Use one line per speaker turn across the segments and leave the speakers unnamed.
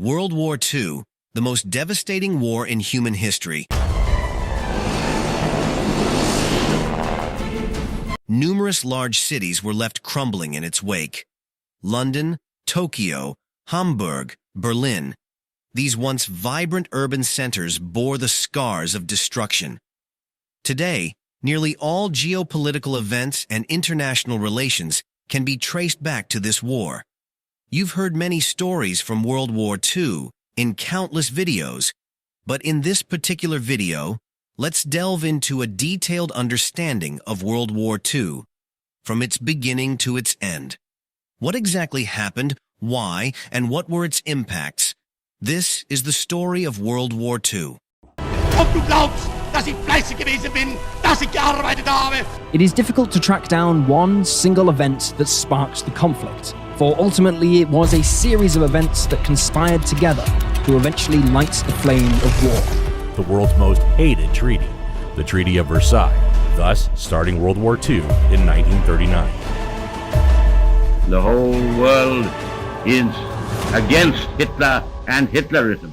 World War II, the most devastating war in human history. Numerous large cities were left crumbling in its wake. London, Tokyo, Hamburg, Berlin. These once vibrant urban centers bore the scars of destruction. Today, nearly all geopolitical events and international relations can be traced back to this war. You've heard many stories from World War II in countless videos, but in this particular video, let's delve into a detailed understanding of World War II, from its beginning to its end. What exactly happened, why, and what were its impacts? This is the story of World War II.
Ob du glaubst, dass ich fleißig gewesen bin, dass ich gearbeitet habe.
It is difficult to track down one single event that sparked the conflict, for ultimately it was a series of events that conspired together to eventually light the flame of war.
The world's most hated treaty, the Treaty of Versailles, thus starting World War II in 1939.
The whole world is against Hitler and Hitlerism.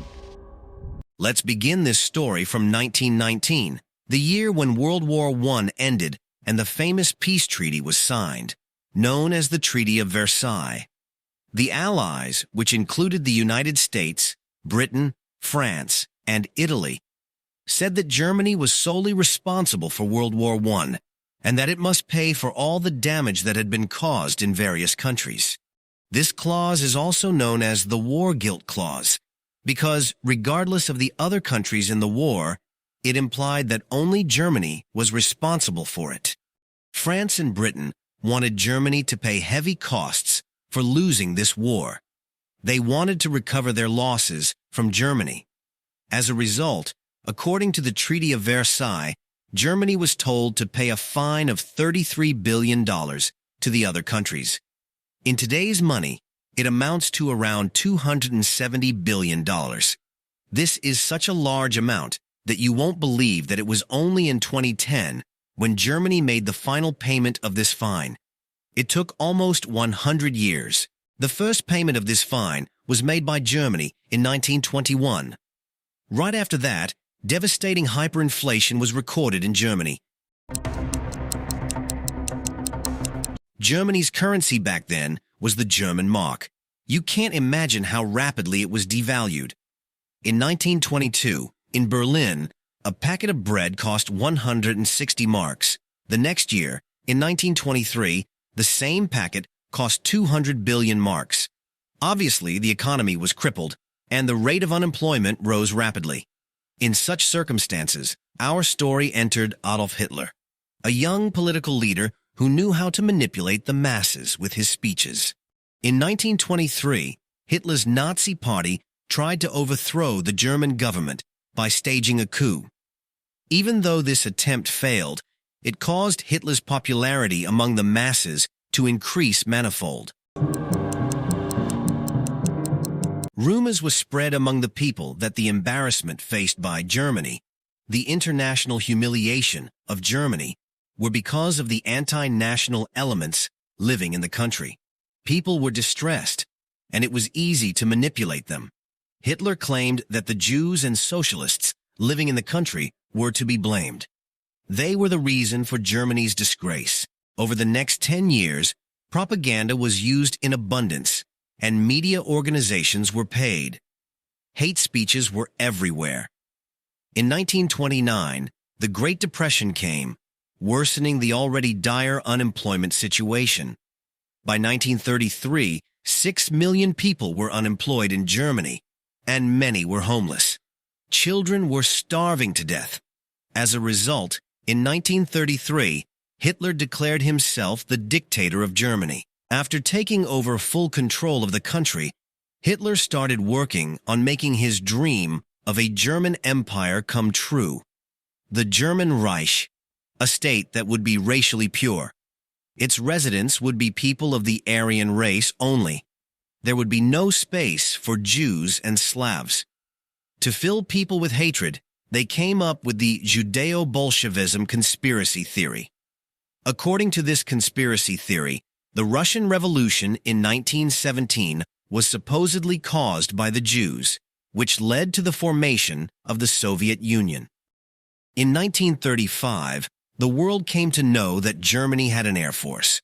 Let's begin this story from 1919, the year when World War I ended and the famous peace treaty was signed, known as the Treaty of Versailles. The Allies, which included the United States, Britain, France, and Italy, said that Germany was solely responsible for World War I and that it must pay for all the damage that had been caused in various countries. This clause is also known as the War Guilt Clause, because regardless of the other countries in the war, it implied that only Germany was responsible for it. France and Britain wanted Germany to pay heavy costs for losing this war. They wanted to recover their losses from Germany. As a result, according to the Treaty of Versailles, Germany was told to pay a fine of $33 billion to the other countries. In today's money, it amounts to around $270 billion. This is such a large amount that you won't believe that it was only in 2010 when Germany made the final payment of this fine. It took almost 100 years. The first payment of this fine was made by Germany in 1921. Right after that, devastating hyperinflation was recorded in Germany. Germany's currency back then was the German mark. You can't imagine how rapidly it was devalued. In 1922, in Berlin, a packet of bread cost 160 marks. The next year, in 1923, the same packet cost 200 billion marks. Obviously, the economy was crippled, and the rate of unemployment rose rapidly. In such circumstances, our story entered Adolf Hitler, a young political leader who knew how to manipulate the masses with his speeches. In 1923, Hitler's Nazi Party tried to overthrow the German government by staging a coup. Even though this attempt failed, it caused Hitler's popularity among the masses to increase manifold. Rumors were spread among the people that the embarrassment faced by Germany, the international humiliation of Germany, were because of the anti-national elements living in the country. People were distressed, and it was easy to manipulate them. Hitler claimed that the Jews and socialists living in the country were to be blamed. They were the reason for Germany's disgrace. Over the next 10 years, propaganda was used in abundance, and media organizations were paid. Hate speeches were everywhere. In 1929, the Great Depression came, worsening the already dire unemployment situation. By 1933, 6 million people were unemployed in Germany, and many were homeless. Children were starving to death. As a result, in 1933, Hitler declared himself the dictator of Germany. After taking over full control of the country, Hitler started working on making his dream of a German empire come true. The German Reich, a state that would be racially pure. Its residents would be people of the Aryan race only. There would be no space for Jews and Slavs. To fill people with hatred, they came up with the Judeo-Bolshevism conspiracy theory. According to this conspiracy theory, the Russian Revolution in 1917 was supposedly caused by the Jews, which led to the formation of the Soviet Union. In 1935, the world came to know that Germany had an air force.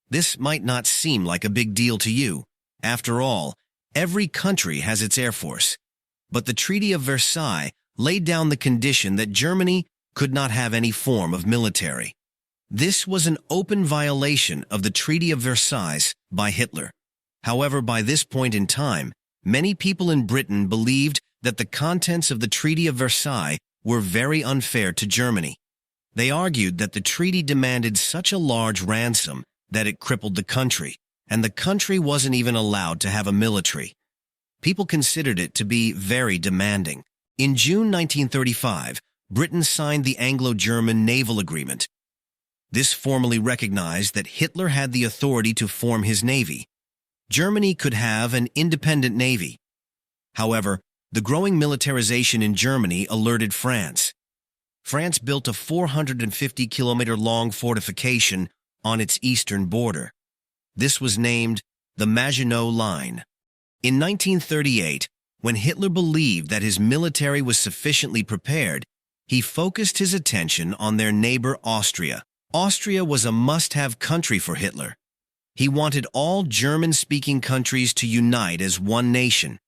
This might not seem like a big deal to you. After all, every country has its air force. But the Treaty of Versailles laid down the condition that Germany could not have any form of military. This was an open violation of the Treaty of Versailles by Hitler. However, by this point in time, many people in Britain believed that the contents of the Treaty of Versailles were very unfair to Germany. They argued that the treaty demanded such a large ransom that it crippled the country, and the country wasn't even allowed to have a military. People considered it to be very demanding. In June 1935, Britain signed the Anglo-German Naval Agreement. This formally recognized that Hitler had the authority to form his navy. Germany could have an independent navy. However, the growing militarization in Germany alerted France. France built a 450-kilometer-long fortification on its eastern border. This was named the Maginot Line. In 1938, when Hitler believed that his military was sufficiently prepared, he focused his attention on their neighbor Austria. Austria was a must-have country for Hitler. He wanted all German-speaking countries to unite as one nation.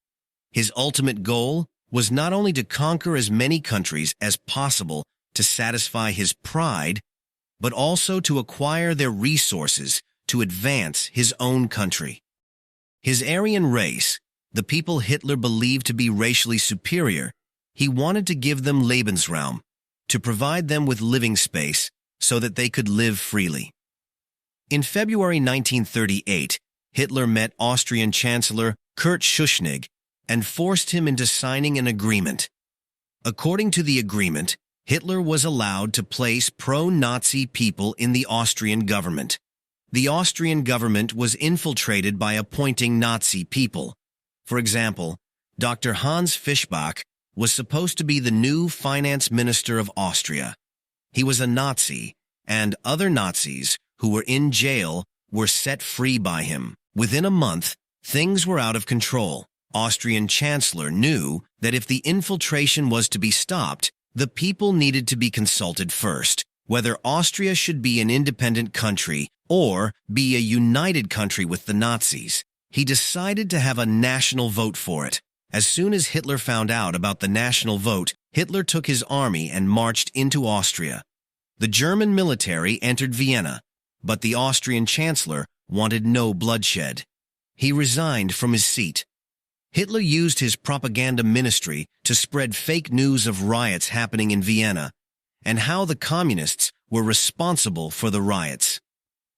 His ultimate goal was not only to conquer as many countries as possible to satisfy his pride, but also to acquire their resources to advance his own country. His Aryan race, the people Hitler believed to be racially superior, he wanted to give them Lebensraum, to provide them with living space so that they could live freely. In February 1938, Hitler met Austrian Chancellor Kurt Schuschnigg and forced him into signing an agreement. According to the agreement, Hitler was allowed to place pro-Nazi people in the Austrian government. The Austrian government was infiltrated by appointing Nazi people. For example, Dr. Hans Fischbach was supposed to be the new finance minister of Austria. He was a Nazi, and other Nazis who were in jail were set free by him. Within a month, things were out of control. Austrian Chancellor knew that if the infiltration was to be stopped, the people needed to be consulted first, whether Austria should be an independent country or be a united country with the Nazis. He decided to have a national vote for it. As soon as Hitler found out about the national vote, Hitler took his army and marched into Austria. The German military entered Vienna, but the Austrian Chancellor wanted no bloodshed. He resigned from his seat. Hitler used his propaganda ministry to spread fake news of riots happening in Vienna and how the communists were responsible for the riots.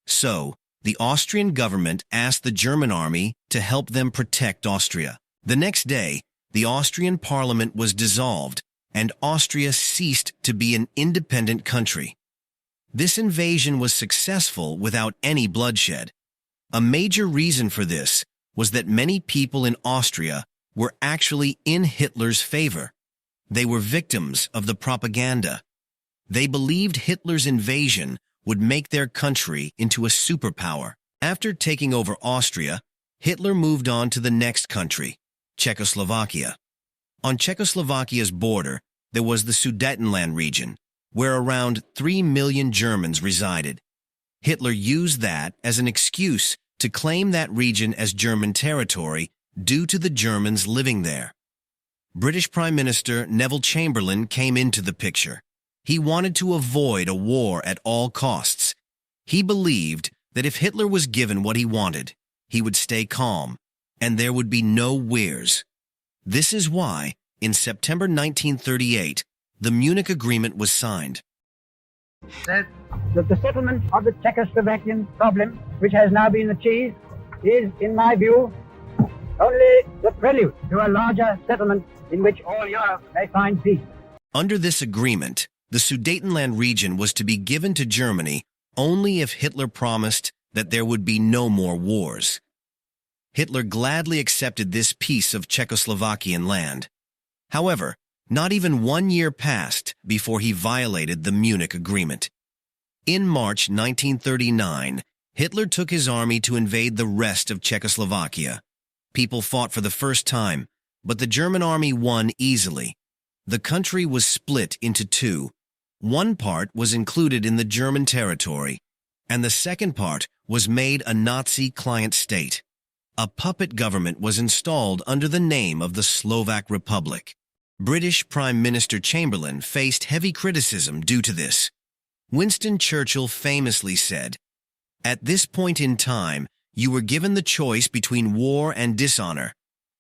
So, the Austrian government asked the German army to help them protect Austria. The next day, the Austrian parliament was dissolved and Austria ceased to be an independent country. This invasion was successful without any bloodshed. A major reason for this was that many people in Austria were actually in Hitler's favor. They were victims of the propaganda. They believed Hitler's invasion would make their country into a superpower. After taking over Austria, Hitler moved on to the next country, Czechoslovakia. On Czechoslovakia's border, there was the Sudetenland region, where around 3 million Germans resided. Hitler used that as an excuse to claim that region as German territory due to the Germans living there. British Prime Minister Neville Chamberlain came into the picture. He wanted to avoid a war at all costs. He believed that if Hitler was given what he wanted, he would stay calm, and there would be no wars. This is why, in September 1938, the Munich Agreement was signed.
That the settlement of the Czechoslovakian problem, which has now been achieved, is, in my view, only the prelude to a larger settlement in which all Europe may find peace.
Under this agreement, the Sudetenland region was to be given to Germany only if Hitler promised that there would be no more wars. Hitler gladly accepted this piece of Czechoslovakian land. However, not even 1 year passed before he violated the Munich Agreement. In March 1939, Hitler took his army to invade the rest of Czechoslovakia. People fought for the first time, but the German army won easily. The country was split into two. One part was included in the German territory, and the second part was made a Nazi client state. A puppet government was installed under the name of the Slovak Republic. British Prime Minister Chamberlain faced heavy criticism due to this. Winston Churchill famously said, "At this point in time, you were given the choice between war and dishonor.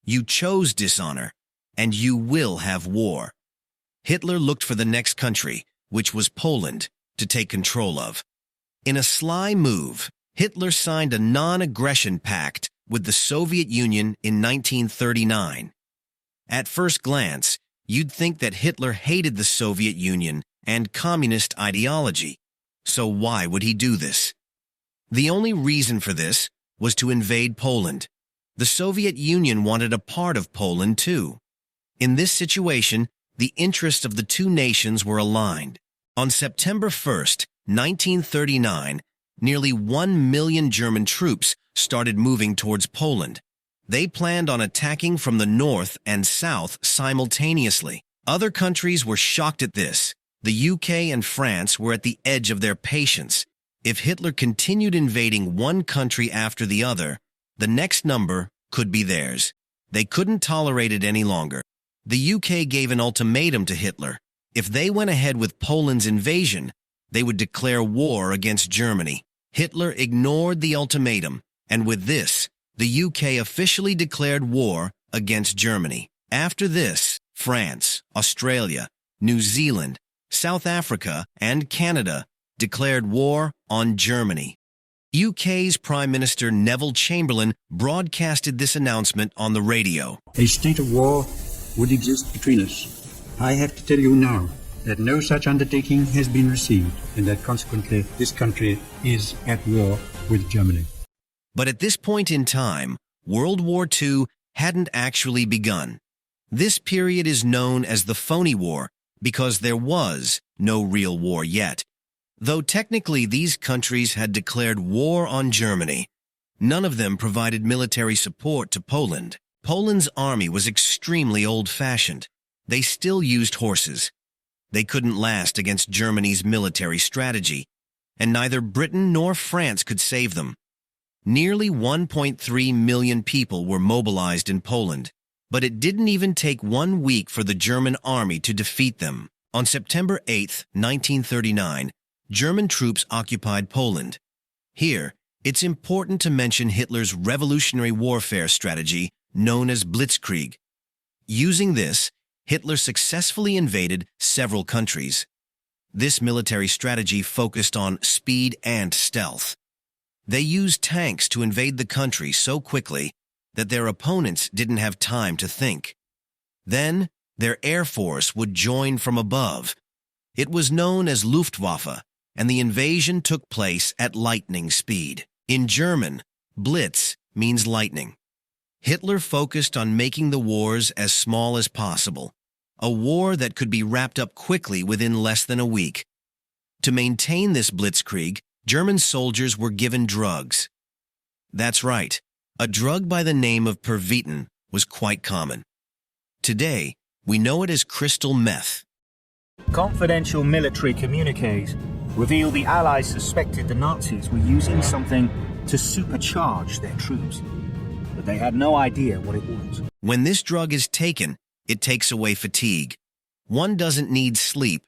You chose dishonor, and you will have war." Hitler looked for the next country, which was Poland, to take control of. In a sly move, Hitler signed a non-aggression pact with the Soviet Union in 1939. At first glance, you'd think that Hitler hated the Soviet Union and communist ideology. So why would he do this? The only reason for this was to invade Poland. The Soviet Union wanted a part of Poland too. In this situation, the interests of the two nations were aligned. On September 1st, 1939, nearly 1 million German troops started moving towards Poland. They planned on attacking from the north and south simultaneously. Other countries were shocked at this. The UK and France were at the edge of their patience. If Hitler continued invading one country after the other, the next number could be theirs. They couldn't tolerate it any longer. The UK gave an ultimatum to Hitler. If they went ahead with Poland's invasion, they would declare war against Germany. Hitler ignored the ultimatum, and with this, the UK officially declared war against Germany. After this, France, Australia, New Zealand, South Africa, and Canada declared war on Germany. UK's Prime Minister Neville Chamberlain broadcasted this announcement on the radio.
A state of war would exist between us. I have to tell you now that no such undertaking has been received, and that consequently this country is at war with Germany.
But at this point in time, World War II hadn't actually begun. This period is known as the Phony War because there was no real war yet. Though technically these countries had declared war on Germany, none of them provided military support to Poland. Poland's army was extremely old-fashioned. They still used horses. They couldn't last against Germany's military strategy, and neither Britain nor France could save them. Nearly 1.3 million people were mobilized in Poland, but it didn't even take 1 week for the German army to defeat them. On September 8, 1939, German troops occupied Poland. Here, it's important to mention Hitler's revolutionary warfare strategy known as Blitzkrieg. Using this, Hitler successfully invaded several countries. This military strategy focused on speed and stealth. They used tanks to invade the country so quickly that their opponents didn't have time to think. Then, their air force would join from above. It was known as Luftwaffe, and the invasion took place at lightning speed. In German, Blitz means lightning. Hitler focused on making the wars as small as possible, a war that could be wrapped up quickly within less than a week. To maintain this blitzkrieg, German soldiers were given drugs. That's right, a drug by the name of pervitin was quite common. Today, we know it as crystal meth.
Confidential military communiques reveal the Allies suspected the Nazis were using something to supercharge their troops, but they had no idea what it was.
When this drug is taken, it takes away fatigue. One doesn't need sleep.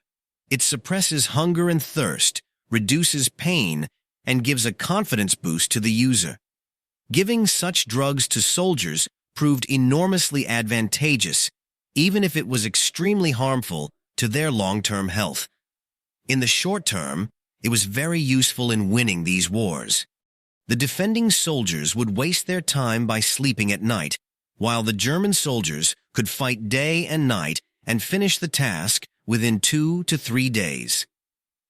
It suppresses hunger and thirst, reduces pain, and gives a confidence boost to the user. Giving such drugs to soldiers proved enormously advantageous, even if it was extremely harmful to their long-term health. In the short term, it was very useful in winning these wars. The defending soldiers would waste their time by sleeping at night, while the German soldiers could fight day and night and finish the task within 2 to 3 days.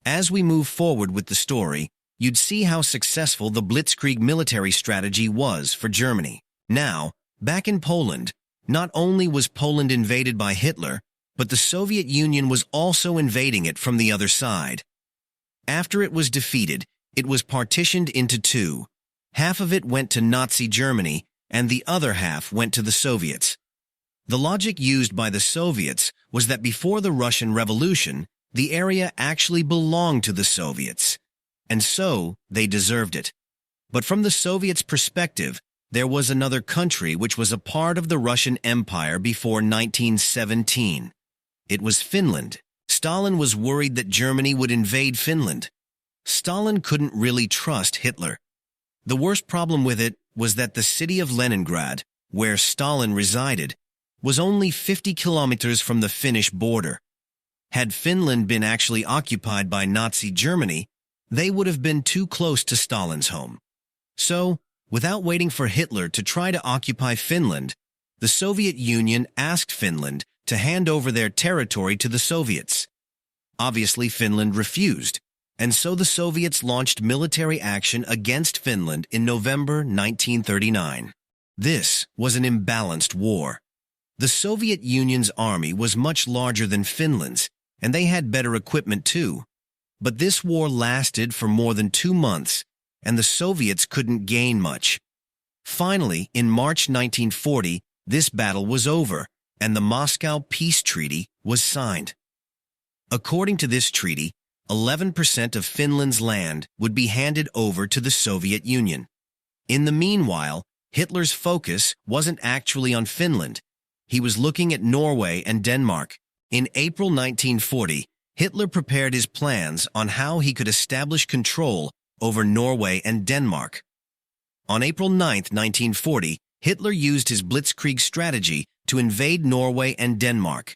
As we move forward with the story, you'd see how successful the Blitzkrieg military strategy was for Germany. Now, back in Poland, not only was Poland invaded by Hitler, but the Soviet Union was also invading it from the other side. After it was defeated, it was partitioned into two. Half of it went to Nazi Germany, and the other half went to the Soviets. The logic used by the Soviets was that before the Russian Revolution, the area actually belonged to the Soviets, and so they deserved it. But from the Soviets' perspective, there was another country which was a part of the Russian Empire before 1917. It was Finland. Stalin was worried that Germany would invade Finland. Stalin couldn't really trust Hitler. The worst problem with it was that the city of Leningrad, where Stalin resided, was only 50 kilometers from the Finnish border. Had Finland been actually occupied by Nazi Germany, they would have been too close to Stalin's home. So, without waiting for Hitler to try to occupy Finland, the Soviet Union asked Finland to hand over their territory to the Soviets. Obviously, Finland refused, and so the Soviets launched military action against Finland in November 1939. This was an imbalanced war. The Soviet Union's army was much larger than Finland's, and they had better equipment too. But this war lasted for more than 2 months, and the Soviets couldn't gain much. Finally, in March 1940, this battle was over, and the Moscow Peace Treaty was signed. According to this treaty, 11% of Finland's land would be handed over to the Soviet Union. In the meanwhile, Hitler's focus wasn't actually on Finland. He was looking at Norway and Denmark. In April 1940, Hitler prepared his plans on how he could establish control over Norway and Denmark. On April 9, 1940, Hitler used his blitzkrieg strategy to invade Norway and Denmark.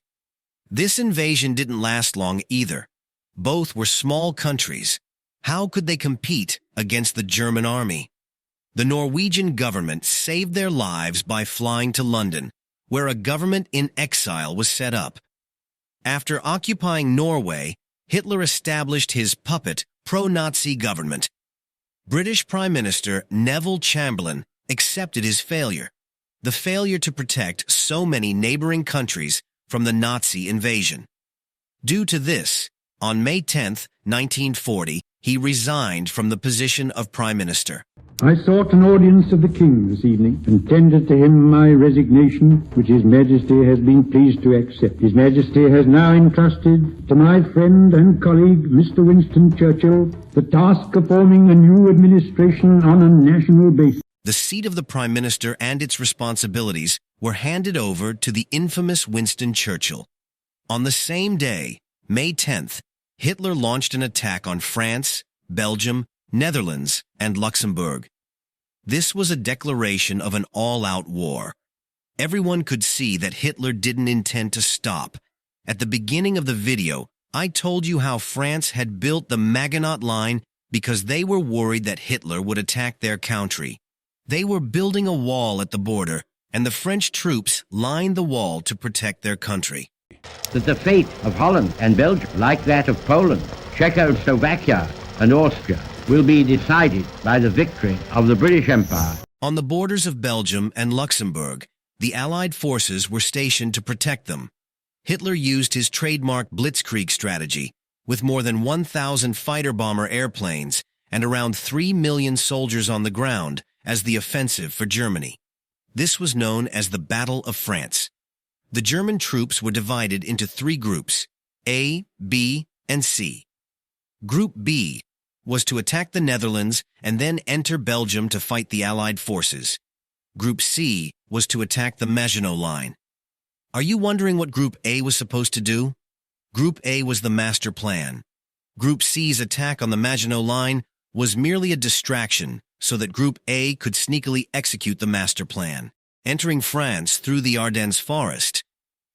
This invasion didn't last long either. Both were small countries. How could they compete against the German army? The Norwegian government saved their lives by flying to London, where a government in exile was set up. After occupying Norway, Hitler established his puppet pro-Nazi government. British Prime Minister Neville Chamberlain accepted his failure, the failure to protect so many neighboring countries from the Nazi invasion. Due to this, on May 10, 1940, he resigned from the position of Prime Minister.
I sought an audience of the King this evening and tendered to him my resignation, which His Majesty has been pleased to accept. His Majesty has now entrusted to my friend and colleague, Mr. Winston Churchill, the task of forming a new administration on a national basis.
The seat of the Prime Minister and its responsibilities were handed over to the infamous Winston Churchill. On the same day, May 10th, Hitler launched an attack on France, Belgium, Netherlands, and Luxembourg. This was a declaration of an all-out war. Everyone could see that Hitler didn't intend to stop. At the beginning of the video, I told you how France had built the Maginot Line because they were worried that Hitler would attack their country. They were building a wall at the border, and the French troops lined the wall to protect their country.
That the fate of Holland and Belgium, like that of Poland, Czechoslovakia, and Austria, will be decided by the victory of the British Empire.
On the borders of Belgium and Luxembourg, the Allied forces were stationed to protect them. Hitler used his trademark blitzkrieg strategy, with more than 1,000 fighter-bomber airplanes and around 3 million soldiers on the ground, as the offensive for Germany. This was known as the Battle of France. The German troops were divided into 3 groups, A, B, and C. Group B was to attack the Netherlands and then enter Belgium to fight the Allied forces. Group C was to attack the Maginot Line. Are you wondering what Group A was supposed to do? Group A was the master plan. Group C's attack on the Maginot Line was merely a distraction so that Group A could sneakily execute the master plan, entering France through the Ardennes forest.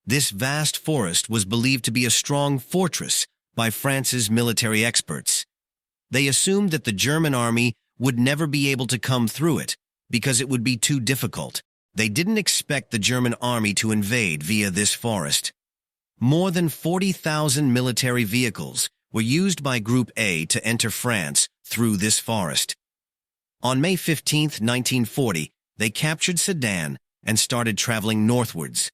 This vast forest was believed to be a strong fortress by France's military experts. They assumed that the German army would never be able to come through it because it would be too difficult. They didn't expect the German army to invade via this forest. More than 40,000 military vehicles were used by Group A to enter France through this forest. On May 15, 1940, they captured Sedan and started traveling northwards.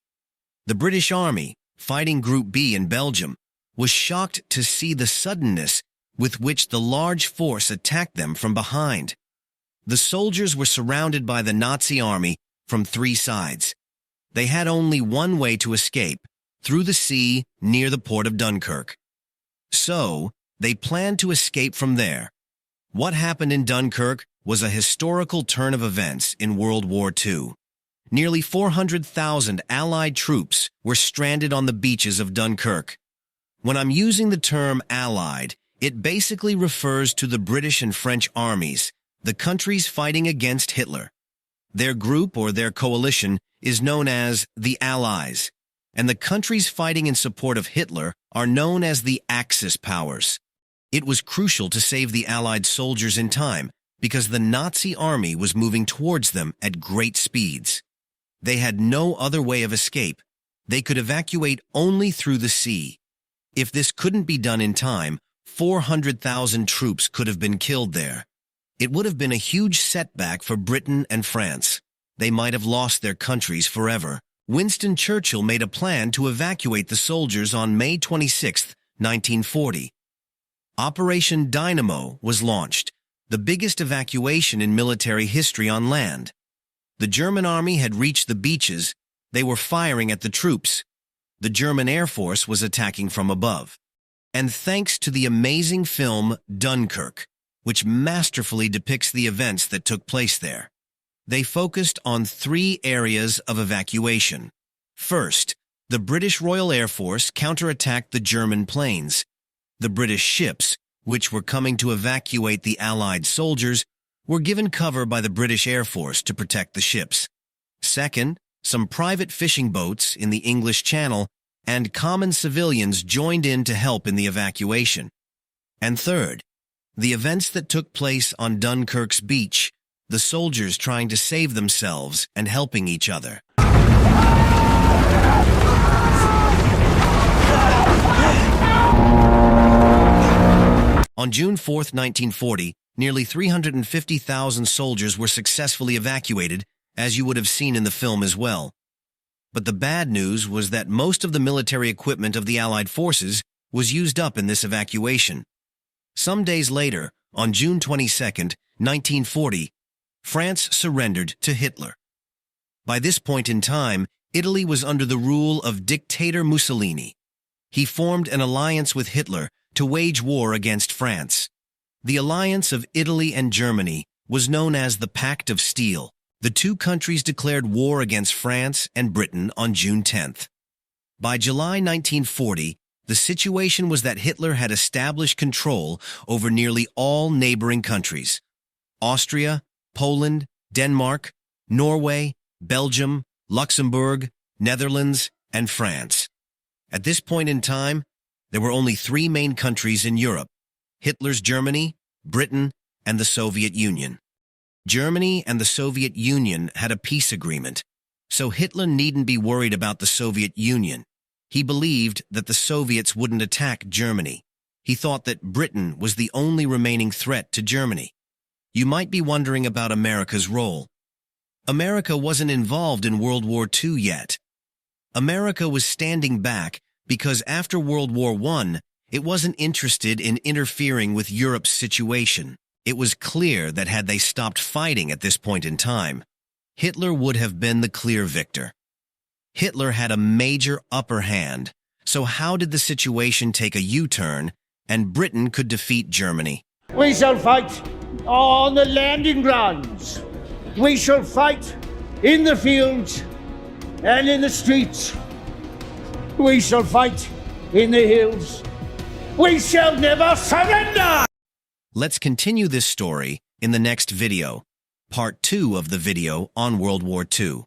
The British Army, fighting Group B in Belgium, was shocked to see the suddenness with which the large force attacked them from behind. The soldiers were surrounded by the Nazi army from 3 sides. They had only one way to escape, through the sea near the port of Dunkirk. So, they planned to escape from there. What happened in Dunkirk was a historical turn of events in World War II. Nearly 400,000 Allied troops were stranded on the beaches of Dunkirk. When I'm using the term Allied, it basically refers to the British and French armies, the countries fighting against Hitler. Their group or their coalition is known as the Allies, and the countries fighting in support of Hitler are known as the Axis powers. It was crucial to save the Allied soldiers in time because the Nazi army was moving towards them at great speeds. They had no other way of escape. They could evacuate only through the sea. If this couldn't be done in time, 400,000 troops could have been killed there. It would have been a huge setback for Britain and France. They might have lost their countries forever. Winston Churchill made a plan to evacuate the soldiers on May 26, 1940. Operation Dynamo was launched, the biggest evacuation in military history on land. The German army had reached the beaches. They were firing at the troops. The German Air Force was attacking from above. And thanks to the amazing film Dunkirk, which masterfully depicts the events that took place there, they focused on 3 areas of evacuation. First, the British Royal Air Force counterattacked the German planes. The British ships, which were coming to evacuate the Allied soldiers, were given cover by the British Air Force to protect the ships. Second, some private fishing boats in the English Channel and common civilians joined in to help in the evacuation. And third, the events that took place on Dunkirk's beach, the soldiers trying to save themselves and helping each other. On June 4, 1940, nearly 350,000 soldiers were successfully evacuated, as you would have seen in the film as well. But the bad news was that most of the military equipment of the Allied forces was used up in this evacuation. Some days later, on June 22, 1940, France surrendered to Hitler. By this point in time, Italy was under the rule of dictator Mussolini. He formed an alliance with Hitler to wage war against France. The alliance of Italy and Germany was known as the Pact of Steel. The 2 countries declared war against France and Britain on June 10th. By July 1940, the situation was that Hitler had established control over nearly all neighboring countries: Austria, Poland, Denmark, Norway, Belgium, Luxembourg, Netherlands, and France. At this point in time, there were only 3 main countries in Europe: Hitler's Germany, Britain, and the Soviet Union. Germany and the Soviet Union had a peace agreement, so Hitler needn't be worried about the Soviet Union. He believed that the Soviets wouldn't attack Germany. He thought that Britain was the only remaining threat to Germany. You might be wondering about America's role. America wasn't involved in World War II yet. America was standing back because after World War I, it wasn't interested in interfering with Europe's situation. It was clear that had they stopped fighting at this point in time, Hitler would have been the clear victor. Hitler had a major upper hand, so how did the situation take a U-turn and Britain could defeat Germany?
We shall fight on the landing grounds. We shall fight in the fields and in the streets. We shall fight in the hills. We shall never surrender!
Let's continue this story in the next video, part 2 of the video on World War II.